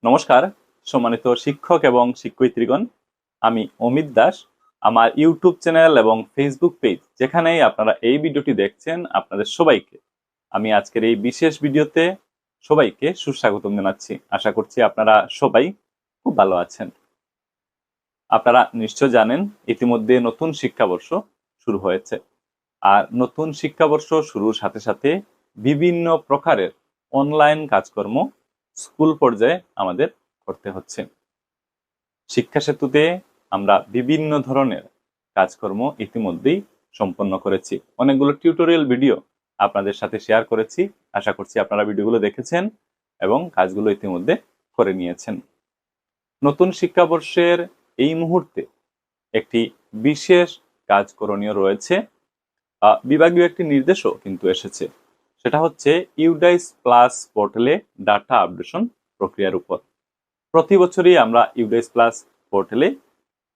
নমস্কার সম্মানিত শিক্ষক এবং শিক্ষয়িত্রীগণ, আমি অমিত দাস। আমার ইউটিউব চ্যানেল এবং ফেসবুক পেজ যেখানেই আপনারা এই ভিডিওটি দেখছেন, আপনাদের সবাইকে আমি আজকের এই বিশেষ ভিডিওতে সবাইকে সুস্বাগতম জানাচ্ছি। আশা করছি আপনারা সবাই খুব ভালো আছেন। আপনারা নিশ্চয় জানেন ইতিমধ্যে নতুন শিক্ষাবর্ষ শুরু হয়েছে, আর নতুন শিক্ষাবর্ষ শুরুর সাথে সাথে বিভিন্ন প্রকারের অনলাইন কাজকর্ম স্কুল পর্যায়ে আমাদের করতে হচ্ছে। শিক্ষা সেতুতে আমরা বিভিন্ন ধরনের কাজকর্ম ইতিমধ্যেই সম্পন্ন করেছি। অনেকগুলো টিউটোরিয়াল ভিডিও আপনাদের সাথে শেয়ার করেছি। আশা করছি আপনারা ভিডিওগুলো দেখেছেন এবং কাজগুলো ইতিমধ্যে করে নিয়েছেন। নতুন শিক্ষাবর্ষের এই মুহূর্তে একটি বিশেষ কাজ করণীয় রয়েছে। বিভাগীয় একটি নির্দেশও কিন্তু এসেছে, সেটা হচ্ছে ইউডাইস প্লাস পোর্টালে ডাটা আপডেশন প্রক্রিয়ার উপর। প্রতি বছরই আমরা ইউডাইস প্লাস পোর্টালে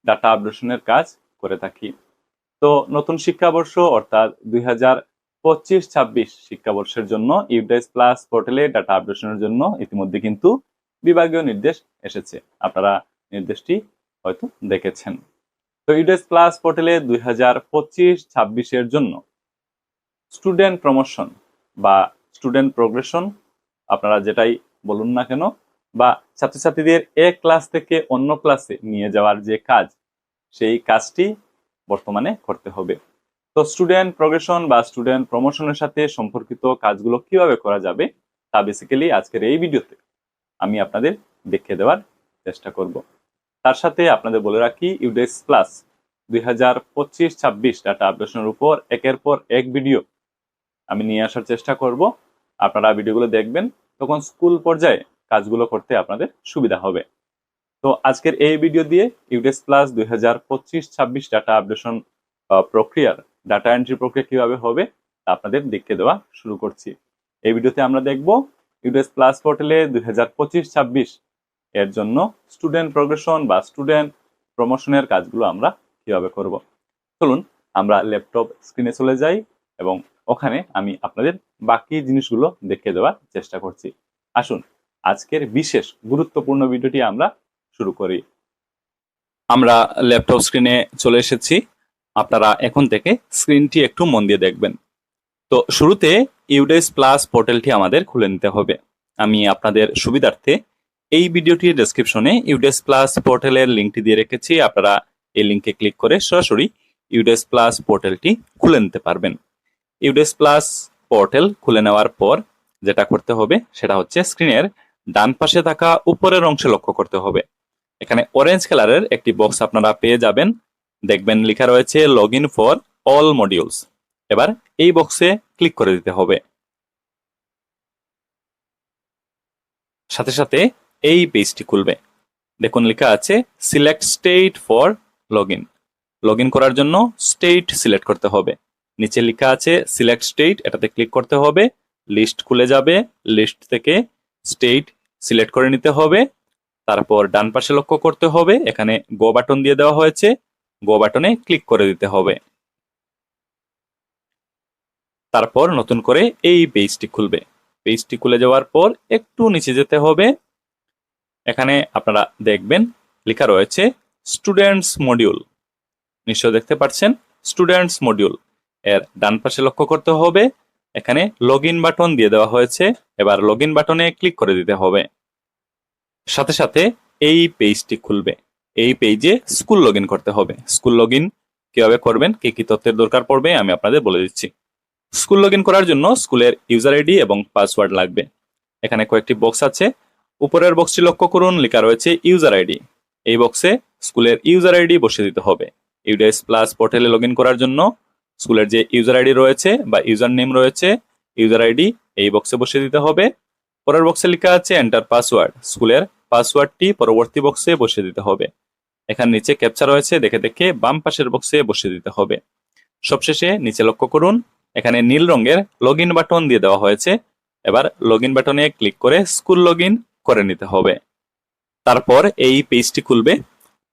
ডাটা আপডেশনের কাজ করে থাকি। তো নতুন শিক্ষাবর্ষ অর্থাৎ 2025-26 শিক্ষাবর্ষের জন্য ইউডাইস প্লাস পোর্টালে ডাটা আপডেশনের জন্য ইতিমধ্যে কিন্তু বিভাগীয় নির্দেশ এসেছে। আপনারা নির্দেশটি হয়তো দেখেছেন। তো ইউডাইস প্লাস পোর্টালে 2025-26 জন্য স্টুডেন্ট প্রমোশন বা স্টুডেন্ট প্রোগ্রেশন, আপনারা যেটাই বলুন না কেন, বা ছাত্রছাত্রীদের এক ক্লাস থেকে অন্য ক্লাসে নিয়ে যাওয়ার যে কাজ, সেই কাজটি বর্তমানে করতে হবে। তো স্টুডেন্ট প্রোগ্রেশন বা স্টুডেন্ট প্রমোশনের সাথে সম্পর্কিত কাজগুলো কিভাবে করা যাবে তা বেসিক্যালি আজকের এই ভিডিওতে আমি আপনাদের দেখিয়ে দেওয়ার চেষ্টা করব। তার সাথে আপনাদের বলে রাখি, ইউডাইস প্লাস 2025-26 ডাটা আপডেশনের উপর একের পর এক ভিডিও আমি নিয়ে আসার চেষ্টা করব। আপনারা ভিডিওগুলো দেখবেন, তখন স্কুল পর্যায়ে কাজগুলো করতে আপনাদের সুবিধা হবে। তো আজকের এই ভিডিও দিয়ে ইউডাইস প্লাস 2025-26 ডাটা আপডেশন প্রক্রিয়ার ডাটা এন্ট্রি প্রক্রিয়া কিভাবে হবে তা আপনাদের দেখিয়ে দেওয়া শুরু করছি। এই ভিডিওতে আমরা দেখব ইউডাইস প্লাস পোর্টালে 2025-26 এর জন্য স্টুডেন্ট প্রোগ্রেশন বা স্টুডেন্ট প্রমোশনের কাজগুলো আমরা কিভাবে করব। চলুন আমরা ল্যাপটপ স্ক্রিনে চলে যাই এবং ওখানে আমি আপনাদের বাকি জিনিসগুলো দেখিয়ে দেওয়ার চেষ্টা করছি। আসুন আজকের বিশেষ গুরুত্বপূর্ণ ভিডিওটি আমরা শুরু করি। আমরা ল্যাপটপ স্ক্রিনে চলে এসেছি। আপনারা এখন থেকে স্ক্রিনটি একটু মন দিয়ে দেখবেন। তো শুরুতে ইউডাইস প্লাস পোর্টালটি আমাদের খুলে নিতে হবে। আমি আপনাদের সুবিধার্থে এই ভিডিওটির ডেসক্রিপশনে ইউডাইস প্লাস পোর্টালের লিঙ্কটি দিয়ে রেখেছি। আপনারা এই লিঙ্কে ক্লিক করে সরাসরি ইউডাইস প্লাস পোর্টালটি খুলে নিতে পারবেন। ইউডাইস প্লাস পোর্টাল খুলে নেওয়ার পর যেটা করতে হবে সেটা হচ্ছে স্ক্রিনের ডান পাশে থাকা উপরের অংশে লক্ষ্য করতে হবে। এখানে অরেঞ্জ কালারের একটি বক্স আপনারা পেয়ে যাবেন, দেখবেন লেখা রয়েছে log in for all modules. এবার এই বক্সে ক্লিক করে দিতে হবে। সাথে সাথে এই পেজটি খুলবে। দেখুন লেখা আছে select state for log in. Log in করার জন্য স্টেট সিলেক্ট করতে হবে। নিচে লেখা আছে সিলেক্ট স্টেট, এটাতে ক্লিক করতে হবে। লিস্ট খুলে যাবে, লিস্ট থেকে স্টেট সিলেক্ট করে নিতে হবে। তারপর ডান পাশে লক্ষ্য করতে হবে, এখানে গো বাটন দিয়ে দেওয়া হয়েছে, গো বাটনে ক্লিক করে দিতে হবে। তারপর নতুন করে এই পেজটি খুলবে। পেজটি খুলে যাওয়ার পর একটু নিচে যেতে হবে। এখানে আপনারা দেখবেন লেখা রয়েছে স্টুডেন্টস মডিউল। নিশ্চয় দেখতে পাচ্ছেন স্টুডেন্টস মডিউল। এর ডান পাশে লক্ষ্য করতে হবে, এখানে লগ ইন বাটন দিয়ে দেওয়া হয়েছে। এবার লগ ইন বাটনে ক্লিক করে দিতে হবে। সাথে সাথে এই পেজটি খুলবে। এই পেজে স্কুল লগ ইন করতে হবে। স্কুল লগ ইন কিভাবে করবেন, কি কি তথ্যের দরকার পড়বে আমি আপনাদের বলে দিচ্ছি। স্কুল লগ ইন করার জন্য স্কুলের ইউজার আইডি এবং পাসওয়ার্ড লাগবে। এখানে কয়েকটি বক্স আছে। উপরের বক্সটি লক্ষ্য করুন, লেখা রয়েছে ইউজার আইডি। এই বক্সে স্কুলের ইউজার আইডি বসিয়ে দিতে হবে। ইউডাইস প্লাস পোর্টালে লগ ইন করার জন্য স্কুলের যে ইউজার আইডি রয়েছে বা ইউজার নেম রয়েছে, ইউজার আইডি এই বক্সে বসিয়ে দিতে হবে। পরের বক্সে লেখা আছে এন্টার পাসওয়ার্ড। স্কুলের পাসওয়ার্ডটি পরবর্তী বক্সে বসিয়ে দিতে হবে। এখানে নিচে ক্যাপচা রয়েছে, দেখে দেখে বাম পাশের বক্সে বসিয়ে দিতে হবে। সবশেষে নিচে লক্ষ্য করুন, এখানে নীল রঙের লগ ইন বাটন দিয়ে দেওয়া হয়েছে। এবার লগ ইন বাটনে ক্লিক করে স্কুল লগ ইন করে নিতে হবে। তারপর এই পেজটি খুলবে।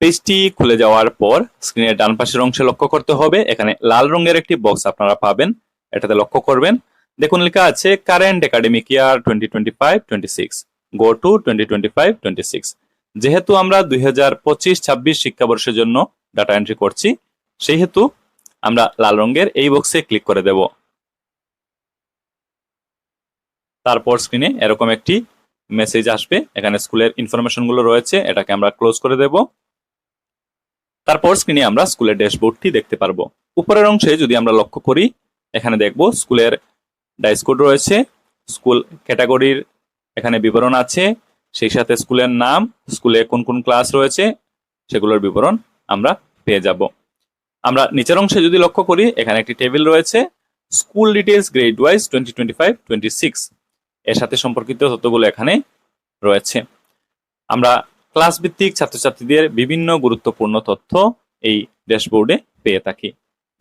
পেজটি খুলে যাওয়ার পর স্ক্রিনের ডান পাশের অংশে লক্ষ্য করতে হবে, এখানে লাল রঙের একটি বক্স আপনারা পাবেন, এটাতে লক্ষ্য করবেন। দেখুন লেখা আছে current academic year 2025-26। Go to 2025-26। যেহেতু আমরা 2025-26 শিক্ষাবর্ষের জন্য ডাটা এন্ট্রি করছি, সেই হেতু আমরা লাল রঙের এই বক্সে ক্লিক করে দেব। তারপর স্ক্রিনে এরকম একটি মেসেজ আসবে, এখানে স্কুলের ইনফরমেশন গুলো রয়েছে, এটাকে আমরা ক্লোজ করে দেব। তারপর স্ক্রিনে আমরা স্কুলের ড্যাশবোর্ডটি দেখতে পারবো। উপরের অংশে যদি আমরা লক্ষ্য করি, এখানে দেখব স্কুলের ডাইস কোড রয়েছে, স্কুল ক্যাটাগরির এখানে বিবরণ আছে, সেই সাথে স্কুলের নাম, স্কুলে কোন কোন ক্লাস রয়েছে সেগুলোর বিবরণ আমরা পেয়ে যাব। আমরা নিচের অংশে যদি লক্ষ্য করি, এখানে একটি টেবিল রয়েছে, স্কুল ডিটেইলস গ্রেড ওয়াইজ 2025-26, এর সাথে সম্পর্কিত তথ্যগুলো এখানে রয়েছে। আমরা ক্লাস ভিত্তিক ছাত্রছাত্রীদের বিভিন্ন গুরুত্বপূর্ণ তথ্য এই ড্যাশবোর্ডে পেয়ে থাকি।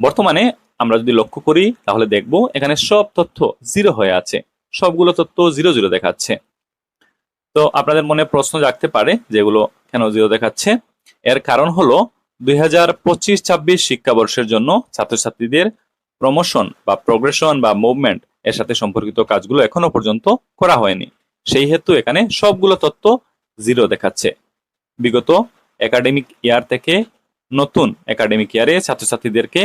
বর্তমানে আমরা যদি লক্ষ্য করি, তাহলে দেখব এখানে সব তথ্য 0 হয়ে আছে, সবগুলো তথ্য 0 দেখাচ্ছে। তো আপনাদের মনে প্রশ্ন জাগতে পারে যেগুলো কেন 0 দেখাচ্ছে। এর কারণ হলো 2025-26 শিক্ষাবর্ষের জন্য ছাত্রছাত্রীদের প্রমোশন বা প্রোগ্রেশন বা মুভমেন্ট এর সাথে সম্পর্কিত কাজগুলো এখনো পর্যন্ত করা হয়নি, সেই হেতু এখানে সবগুলো তথ্য 0 দেখাচ্ছে। বিগত একাডেমিক ইয়ার থেকে নতুন একাডেমিক ইয়ারে ছাত্রছাত্রীদেরকে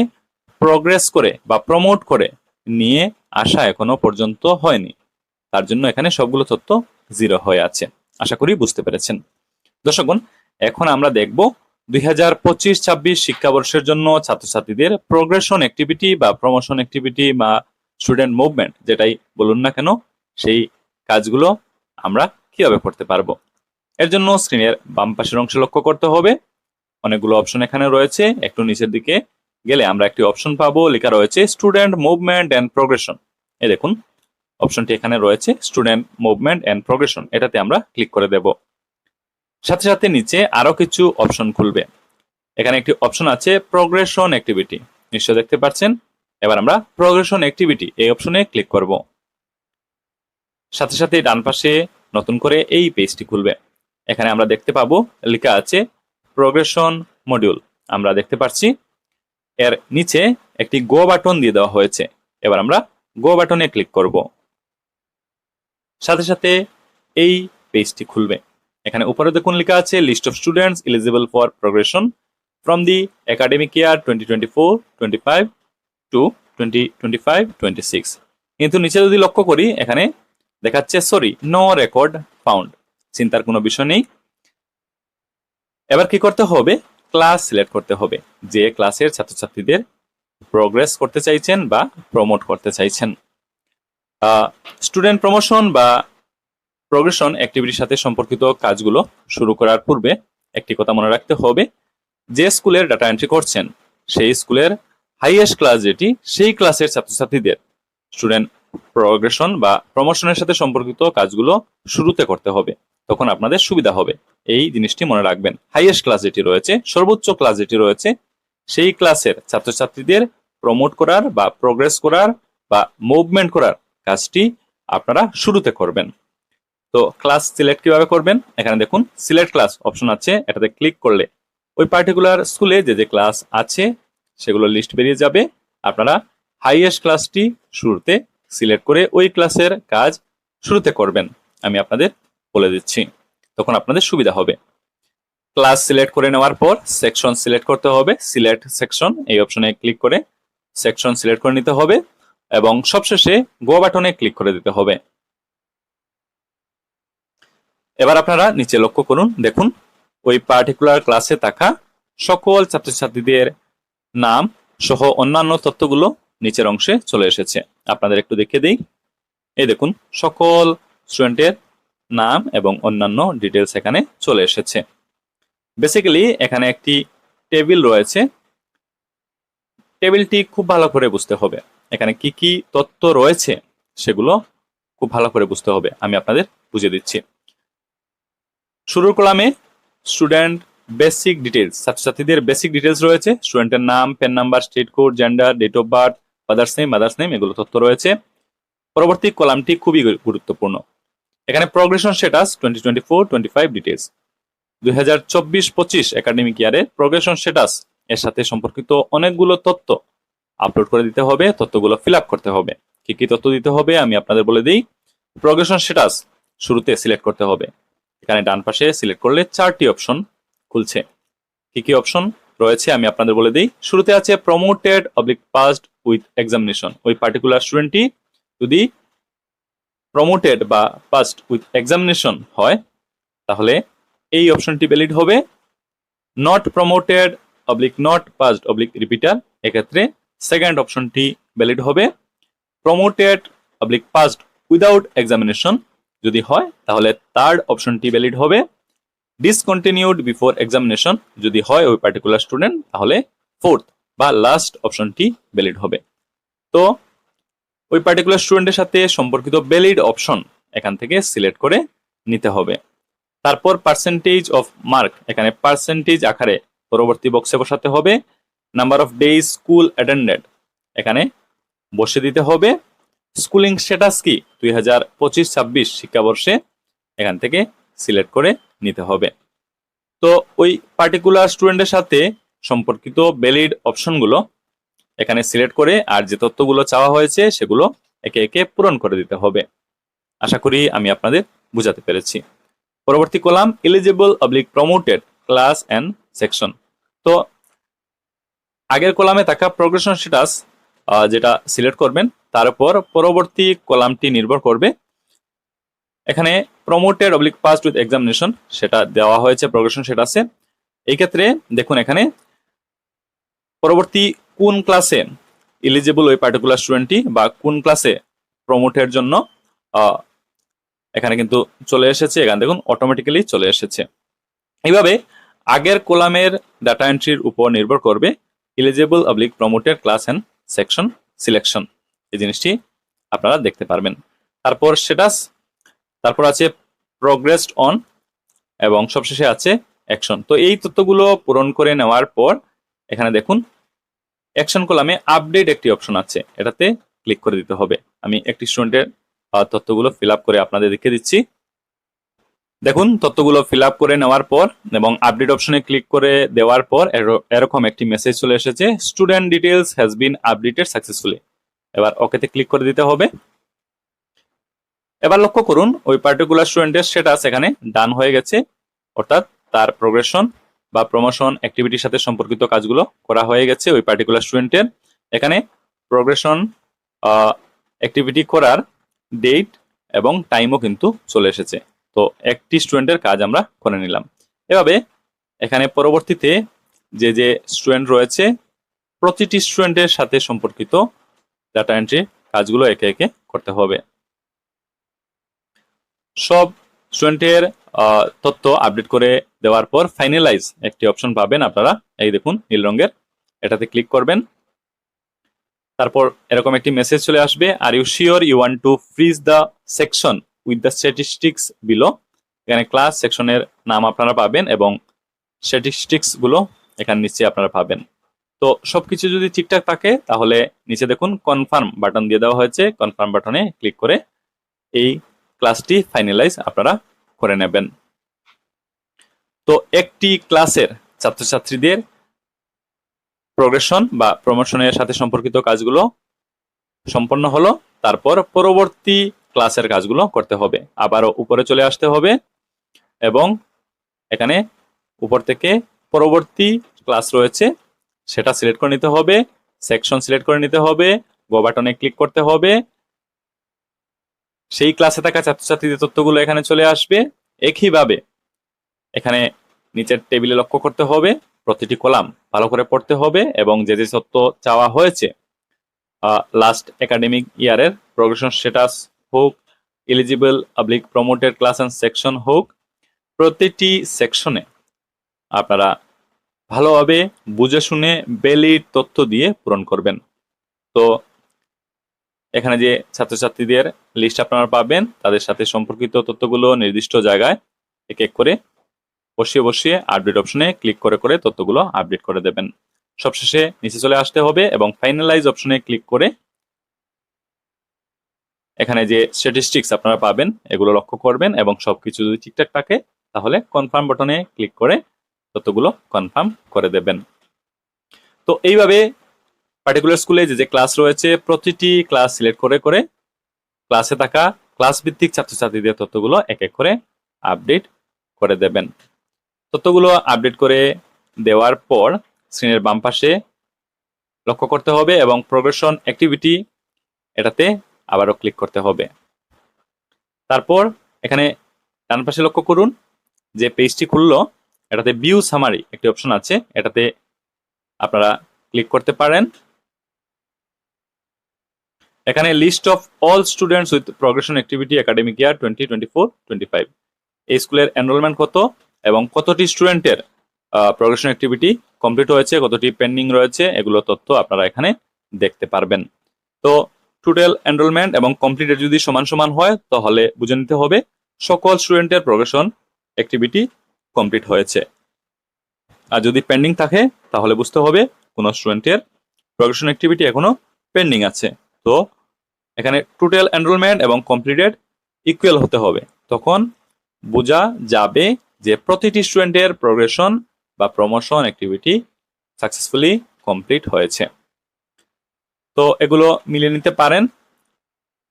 প্রোগ্রেস করে বা প্রমোট করে নিয়ে আসা এখনো পর্যন্ত হয়নি, তার জন্য এখানে সবগুলো তথ্য 0 হয়ে আছে। আশা করি বুঝতে পেরেছেন। দর্শকগণ, এখন আমরা দেখব 2025-26 শিক্ষাবর্ষের জন্য ছাত্রছাত্রীদের প্রোগ্রেশন অ্যাক্টিভিটি বা প্রমোশন অ্যাক্টিভিটি বা স্টুডেন্ট মুভমেন্ট যেটাই বলুন না কেন, সেই কাজগুলো আমরা কিভাবে করতে পারবো। এর জন্য স্ক্রিনের বাম পাশের অংশে লক্ষ্য করতে হবে, অনেকগুলো অপশন এখানে রয়েছে। একটু নিচের দিকে গেলে আমরা একটি অপশন পাবো, লেখা রয়েছে স্টুডেন্ট মুভমেন্ট এন্ড প্রোগ্রেশন। এই দেখুন অপশনটি এখানে রয়েছে, স্টুডেন্ট মুভমেন্ট এন্ড প্রোগ্রেশন, এটাতে আমরা ক্লিক করে দেব। সাথে সাথে নিচে আরো কিছু অপশন খুলবে। এখানে একটি অপশন আছে প্রোগ্রেশন অ্যাক্টিভিটি, নিশ্চয় দেখতে পাচ্ছেন। এবার আমরা প্রোগ্রেশন অ্যাক্টিভিটি এই অপশনে ক্লিক করব। সাথে সাথে ডান পাশে নতুন করে এই পেজটি খুলবে। এখানে আমরা দেখতে পাবো লেখা আছে প্রোগ্রেশন মডিউল, আমরা দেখতে পাচ্ছি। এর নিচে একটি গো বাটন দিয়ে দেওয়া হয়েছে, এবার আমরা গো বাটনে ক্লিক করব। সাথে সাথে এই পেজটি খুলবে। এখানে উপরে দেখুন লেখা আছে list of students eligible for progression from the academic year 2024-25 to 2025-26। কিন্তু নিচে যদি লক্ষ্য করি, এখানে দেখাচ্ছে সরি নো রেকর্ড ফাউন্ড, চিন্তার কোনো বিষয় নেই। এবার কি করতে হবে, ক্লাস সিলেক্ট করতে হবে, যে ক্লাসের ছাত্রছাত্রীদের প্রোগ্রেস করতে চাইছেন বা প্রমোট করতে চাইছেন। স্টুডেন্ট প্রমোশন বা প্রোগ্রেশন অ্যাক্টিভিটির সাথে সম্পর্কিত কাজগুলো শুরু করার পূর্বে একটি কথা মনে রাখতে হবে, যে স্কুলের ডাটা এন্ট্রি করছেন সেই স্কুলের হাইয়েস্ট ক্লাস যেটি, সেই ক্লাসের ছাত্রছাত্রীদের স্টুডেন্ট প্রোগ্রেশন বা প্রমোশনের সাথে সম্পর্কিত কাজগুলো শুরুতে করতে হবে, তখন আপনাদের সুবিধা হবে। এই জিনিসটি মনে রাখবেন, হাইয়েস্ট ক্লাস যেটি রয়েছে, সর্বোচ্চ ক্লাস যেটি রয়েছে, সেই ক্লাসের ছাত্রছাত্রীদের প্রমোট করার বা প্রোগ্রেস করার বা মুভমেন্ট করার কাজটি আপনারা শুরুতে করবেন। তো ক্লাস সিলেক্ট কিভাবে করবেন, এখানে দেখুন সিলেক্ট ক্লাস অপশন আছে, এটাতে ক্লিক করলে ওই পার্টিকুলার স্কুলে যে যে ক্লাস আছে সেগুলো লিস্ট বেরিয়ে যাবে। আপনারা হাইয়েস্ট ক্লাসটি শুরুতে সিলেক্ট করে ওই ক্লাসের কাজ শুরুতে করবেন, আমি আপনাদের বলে দিচ্ছি, তখন আপনাদের সুবিধা হবে। ক্লাস সিলেক্ট করে নেওয়ার পর সেকশন সিলেক্ট করতে হবে, সিলেক্ট সেকশন এই অপশনে ক্লিক করে সেকশন সিলেক্ট করে নিতে হবে এবং সবশেষে গো বাটনে ক্লিক করে দিতে হবে। এবার আপনারা নিচে লক্ষ্য করুন, দেখুন ওই পার্টিকুলার ক্লাসে থাকা সকল ছাত্রছাত্রীদের নাম সহ অন্যান্য তথ্যগুলো নিচের অংশে চলে এসেছে। আপনাদের একটু দেখিয়ে দিই, এই দেখুন সকল স্টুডেন্টের নাম এবং অন্যান্য ডিটেলস এখানে চলে এসেছে। বেসিক্যালি এখানে একটি টেবিল রয়েছে, টেবিলটি খুব ভালো করে বুঝতে হবে, এখানে কি কি তথ্য রয়েছে সেগুলো খুব ভালো করে বুঝতে হবে, আমি আপনাদের বুঝিয়ে দিচ্ছি। শুরুর কলামে স্টুডেন্ট বেসিক ডিটেলস, ছাত্রছাত্রীদের বেসিক ডিটেলস রয়েছে, স্টুডেন্টের নাম, PEN number, state code, gender, date of birth, father's name, mother's name, এগুলো তথ্য রয়েছে। পরবর্তী কলামটি খুবই গুরুত্বপূর্ণ, এখানে প্রোগ্রেশন স্ট্যাটাস 2024-25 ডিটেলস, 2024-25 একাডেমিক ইয়ারে প্রোগ্রেশন স্ট্যাটাস এর সাথে সম্পর্কিত অনেকগুলো তথ্য আপলোড করে দিতে হবে, তথ্যগুলো ফিল আপ করতে হবে। কি কি তথ্য দিতে হবে আমি আপনাদের বলে দিই। প্রোগ্রেশন স্ট্যাটাস শুরুতে সিলেক্ট করতে হবে। এখানে ডান পাশে সিলেক্ট করলে 4টি অপশন খুলছে। কি কি অপশন রয়েছে আমি আপনাদের বলে দিই। শুরুতে আছে promoted oblique passed with examination. ওই পার্টিকুলার স্টুডেন্টটি যদি প্রমোটেড বা পাসড উইথ এক্সামিনেশন হয় তাহলে এই অপশনটি ভ্যালিড হবে। Not promoted oblique not passed oblique repeater, এক্ষেত্রে সেকেন্ড অপশনটি ভ্যালিড হবে। Promoted oblique passed without examination যদি হয় তাহলে থার্ড অপশনটি ভ্যালিড হবে। ডিসকন্টিনিউড বিফোর এক্সামিনেশন যদি হয় ওই পার্টিকুলার স্টুডেন্ট তাহলে ফোর্থ বা লাস্ট অপশনটি ভ্যালিড হবে। তো ওই পার্টিকুলার স্টুডেন্টের সাথে সম্পর্কিত ভ্যালিড অপশন এখান থেকে সিলেক্ট করে নিতে হবে। তারপর পার্সেন্টেজ অফ মার্ক এখানে পার্সেন্টেজ আকারে পরবর্তী বক্সে বসাতে হবে। Number of days school attended এখানে বসে দিতে হবে। স্কুলিং স্ট্যাটাস কি 2025-26 শিক্ষাবর্ষে এখান থেকে সিলেক্ট করে নিতে হবে। তো ওই পার্টিকুলার স্টুডেন্টের সাথে সম্পর্কিত ভ্যালিড অপশনগুলো এখানে সিলেক্ট করে আর যে তথ্যগুলো চাওয়া হয়েছে সেগুলো একে একে পূরণ করে দিতে হবে। আশা করি আমি আপনাদের বুঝাতে পেরেছি। পরবর্তী column eligible oblique promoted class and section. তো আগের কলামে থাকা প্রোগ্রেশন স্ট্যাটাস যেটা সিলেক্ট করবেন তার উপর পরবর্তী কলামটি নির্ভর করবে। এখানে promoted oblique passed with examination সেটা দেওয়া হয়েছে প্রোগ্রেশন স্ট্যাটাসে। এই ক্ষেত্রে দেখুন এখানে পরবর্তী কোন ক্লাসে এলিজিবল ওই পার্টিকুলার স্টুডেন্টটি বা কোন ক্লাসে প্রমোটের জন্য এখানে কিন্তু চলে এসেছে। এখানে দেখুন অটোমেটিক্যালি চলে এসেছে। এইভাবে আগের কলামের ডাটা এন্ট্রির উপর নির্ভর করবে eligible oblique promoted class and section selection, এই জিনিসটি আপনারা দেখতে পারবেন। তারপর স্ট্যাটাস, তারপর আছে প্রোগ্রেসড অন এবং সবশেষে আছে অ্যাকশন। তো এই তথ্যগুলো পূরণ করে নেওয়ার পর এখানে দেখুন অ্যাকশন কলামে আপডেট একটি অপশন আছে, এটাতে ক্লিক করে দিতে হবে। আমি একটি স্টুডেন্টের তথ্যগুলো ফিল আপ করে আপনাদের দেখিয়ে দিচ্ছি। দেখুন তথ্যগুলো ফিল আপ করে নেওয়ার পর এবং আপডেট অপশনে ক্লিক করে দেওয়ার পর এরকম একটি মেসেজ চলে এসেছে, student details has been updated successfully. এবার ওকেতে ক্লিক করে দিতে হবে। এবার লক্ষ্য করুন ওই পার্টিকুলার স্টুডেন্টের স্ট্যাটাস এখানে ডান হয়ে গেছে, অর্থাৎ তার প্রোগ্রেশন বা প্রমোশন অ্যাক্টিভিটির সাথে সম্পর্কিত কাজগুলো করা হয়ে গেছে ওই পার্টিকুলার স্টুডেন্টের। এখানে প্রোগ্রেশন অ্যাক্টিভিটি করার ডেট এবং টাইমও কিন্তু চলে এসেছে। তো একটি স্টুডেন্টের কাজ আমরা করে নিলাম। এভাবে এখানে পরবর্তীতে যে যে স্টুডেন্ট রয়েছে প্রতিটি স্টুডেন্টের সাথে সম্পর্কিত ডাটা এন্ট্রি কাজগুলো একে একে করতে হবে। সব স্টুডেন্টের তথ্য আপডেট করে দেওয়ার পর ফাইনালাইজ একটি অপশন পাবেন আপনারা, এই দেখুন নীল রঙের, এটাতে ক্লিক করবেন। তারপর এরকম একটি মেসেজ চলে আসবে, are you sure you want to freeze the section with the statistics below. এখানে ক্লাস সেকশনের নাম আপনারা পাবেন এবং স্ট্যাটিস্টিক্স গুলো এখানে নিচে আপনারা পাবেন। তো সবকিছু যদি ঠিকঠাক থাকে তাহলে নিচে দেখুন কনফার্ম বাটন দিয়ে দেওয়া হয়েছে, কনফার্ম বাটনে ক্লিক করে এই ক্লাসটি ফাইনালাইজ আপনারা করে নেবেন। তো একটি ক্লাসের ছাত্রছাত্রীদের প্রোগ্রেশন বা প্রমোশনের সাথে সম্পর্কিত কাজগুলো সম্পন্ন হলো। তারপর পরবর্তী ক্লাসের কাজগুলো করতে হবে, আবারও উপরে চলে আসতে হবে এবং এখানে উপর থেকে পরবর্তী ক্লাস রয়েছে সেটা সিলেক্ট করে নিতে হবে, সেকশন সিলেক্ট করে নিতে হবে, গো বাটনে ক্লিক করতে হবে। সেই ক্লাসে থাকা ছাত্রছাত্রীদের তথ্যগুলো এখানে চলে আসবে। একইভাবে এখানে নিচের টেবিলে লক্ষ্য করতে হবে, প্রতিটি কলাম ভালো করে পড়তে হবে এবং যে যে তথ্য চাওয়া হয়েছে লাস্ট একাডেমিক ইয়ারের প্রোগ্রেশন স্ট্যাটাস হোক, eligible oblique promoted class and section হোক, প্রতিটি সেকশনে আপনারা ভালোভাবে বুঝে শুনে ভ্যালিড তথ্য দিয়ে পূরণ করবেন। তো এখানে যে ছাত্রছাত্রীদের লিস্ট আপনারা পাবেন তাদের সাথে সম্পর্কিত তথ্যগুলো নির্দিষ্ট জায়গায় এক এক করে বসিয়ে বসিয়ে আপডেট অপশনে ক্লিক করে করে তথ্যগুলো আপডেট করে দেবেন। সবশেষে নিচে চলে আসতে হবে এবং ফাইনালাইজ অপশনে ক্লিক করে এখানে যে স্ট্যাটিস্টিক্স আপনারা পাবেন এগুলো লক্ষ্য করবেন এবং সবকিছু যদি ঠিকঠাক থাকে তাহলে কনফার্ম বাটনে ক্লিক করে তথ্যগুলো কনফার্ম করে দেবেন। তো এইভাবে পার্টিকুলার স্কুলে যে যে ক্লাস রয়েছে প্রতিটি ক্লাস সিলেক্ট করে করে ক্লাসে থাকা ক্লাস ভিত্তিক ছাত্রছাত্রীদের তথ্যগুলো এক এক করে আপডেট করে দেবেন। তথ্যগুলো আপডেট করে দেওয়ার পর স্ক্রিনের বাম পাশে লক্ষ্য করতে হবে এবং প্রোগ্রেশন অ্যাক্টিভিটি এটাতে আবারও ক্লিক করতে হবে। তারপর এখানে ডান পাশে লক্ষ্য করুন যে পেজটি খুললো, এটাতে ভিউ সামারি একটি অপশন আছে, এটাতে আপনারা ক্লিক করতে পারেন। এখানে list of all students with progression activity academic year 2024-25 এই স্কুলের এনরোলমেন্ট কত এবং কতটি স্টুডেন্টের প্রোগ্রেশন অ্যাক্টিভিটি কমপ্লিট হয়েছে, কতটি পেন্ডিং রয়েছে, এগুলো তথ্য আপনারা এখানে দেখতে পারবেন। তো টোটাল এনরোলমেন্ট এবং কমপ্লিটেড যদি সমান সমান হয় তাহলে বুঝে নিতে হবে সকল স্টুডেন্টের প্রোগ্রেশন অ্যাক্টিভিটি কমপ্লিট হয়েছে। আর যদি পেন্ডিং থাকে তাহলে বুঝতে হবে কোনো স্টুডেন্টের প্রোগ্রেশন অ্যাক্টিভিটি এখনো পেন্ডিং আছে। তো এখানে টোটাল এনরোলমেন্ট এবং কমপ্লিটেড ইকুয়াল হতে হবে, তখন বোঝা যাবে যে প্রতিটি স্টুডেন্টের প্রোগ্রেশন বা প্রমোশন অ্যাক্টিভিটি সাকসেসফুলি কমপ্লিট হয়েছে। তো এগুলো মিলিয়ে নিতে পারেন।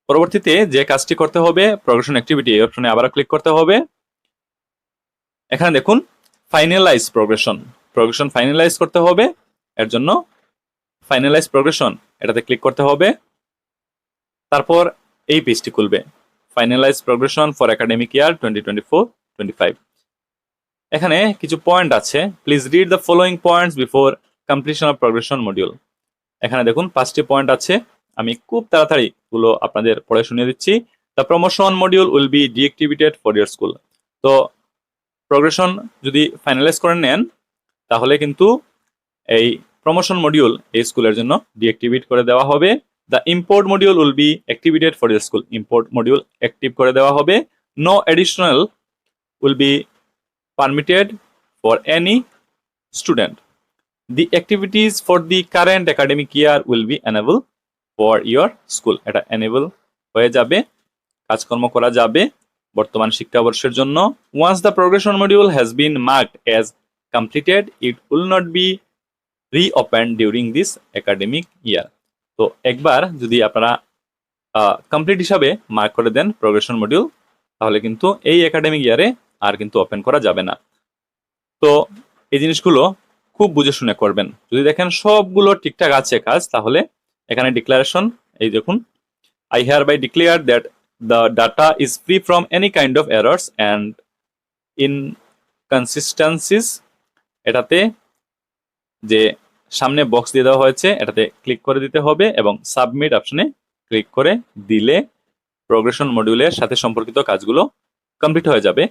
পরবর্তীতে যে কাজটি করতে হবে প্রোগ্রেশন অ্যাক্টিভিটি এই অপশনে আবার ক্লিক করতে হবে। এখানে দেখুন ফাইনালাইজ প্রোগ্রেশন ফাইনালাইজ করতে হবে। এর জন্য ফাইনালাইজ প্রোগ্রেশন এটাতে ক্লিক করতে হবে। তারপর এই পেজটি খুলবে, finalise progression for academic year 2024-25। এখানে কিছু পয়েন্ট আছে, please read the following points before completion of progression module. এখানে দেখুন 5টি পয়েন্ট আছে, আমি খুব তাড়াতাড়ি গুলো আপনাদের পড়ে শুনিয়ে দিচ্ছি। The promotion module will B deactivated for your school. তো প্রোগ্রেশন যদি ফাইনালাইজ করে নেন তাহলে কিন্তু এই প্রমোশন মডিউল এই স্কুলের জন্য ডিঅ্যাক্টিভেট করে দেওয়া হবে। The import module will be activated for your school. Import module active করে দেওয়া হবে। No additional will be permitted for any student. The activities for the current academic year will be enabled for your school. এটা enable হয়ে যাবে, কাজকর্ম করা যাবে বর্তমান শিক্ষাবর্ষের জন্য। Once the progression module has been marked as completed, it will not be reopened during this academic year. তো একবার যদি আপনারা কমপ্লিট হিসাবে মার্ক করে দেন প্রোগ্রেশন মডিউল, তাহলে কিন্তু এই একাডেমিক ইয়ারে আর কিন্তু ওপেন করা যাবে না। তো এই জিনিসগুলো খুব বুঝে শুনে করবেন। যদি দেখেন সবগুলো ঠিকঠাক আছে কাজ, তাহলে এখানে ডিক্লারেশন এই দেখুন, I hereby declare that the data is free from any kind of errors and inconsistencies। এটাতে যে সামনে বক্স দিয়ে দেওয়া হয়েছে এটাতে ক্লিক করে দিতে হবে এবং সাবমিট অপশনে ক্লিক করে দিলে প্রোগ্রেশন মডিউলের সাথে সম্পর্কিত কাজগুলো কমপ্লিট হয়ে যাবে,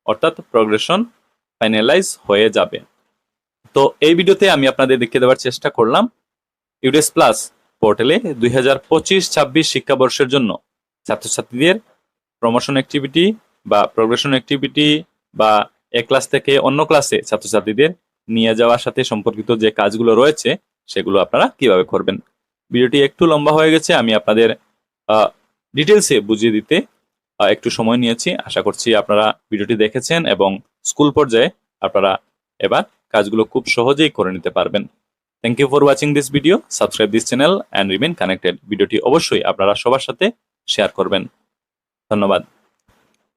অর্থাৎ প্রোগ্রেশন ফাইনালাইজ হয়ে যাবে। তো এই ভিডিওতে আমি আপনাদের দেখিয়ে দেওয়ার চেষ্টা করলাম ইউডেস প্লাস পোর্টালে 2025-26 শিক্ষাবর্ষের জন্য ছাত্রছাত্রীদের প্রমোশন অ্যাক্টিভিটি বা প্রোগ্রেশন অ্যাক্টিভিটি বা এক ক্লাস থেকে অন্য ক্লাসে ছাত্রছাত্রীদের নিয়ে যাওয়ার সাথে সম্পর্কিত যে কাজগুলো রয়েছে সেগুলো আপনারা কিভাবে করবেন। ভিডিওটি একটু লম্বা হয়ে গেছে, আমি আপনাদের ডিটেলসে বুঝিয়ে দিতে একটু সময় নিয়েছি। আশা করছি আপনারা ভিডিওটি দেখেছেন এবং স্কুল পর্যায়ে আপনারা এবার কাজগুলো খুব সহজেই করে নিতে পারবেন। Thank you for watching this video. Subscribe this channel and remain connected. ভিডিওটি অবশ্যই আপনারা সবার সাথে শেয়ার করবেন। ধন্যবাদ।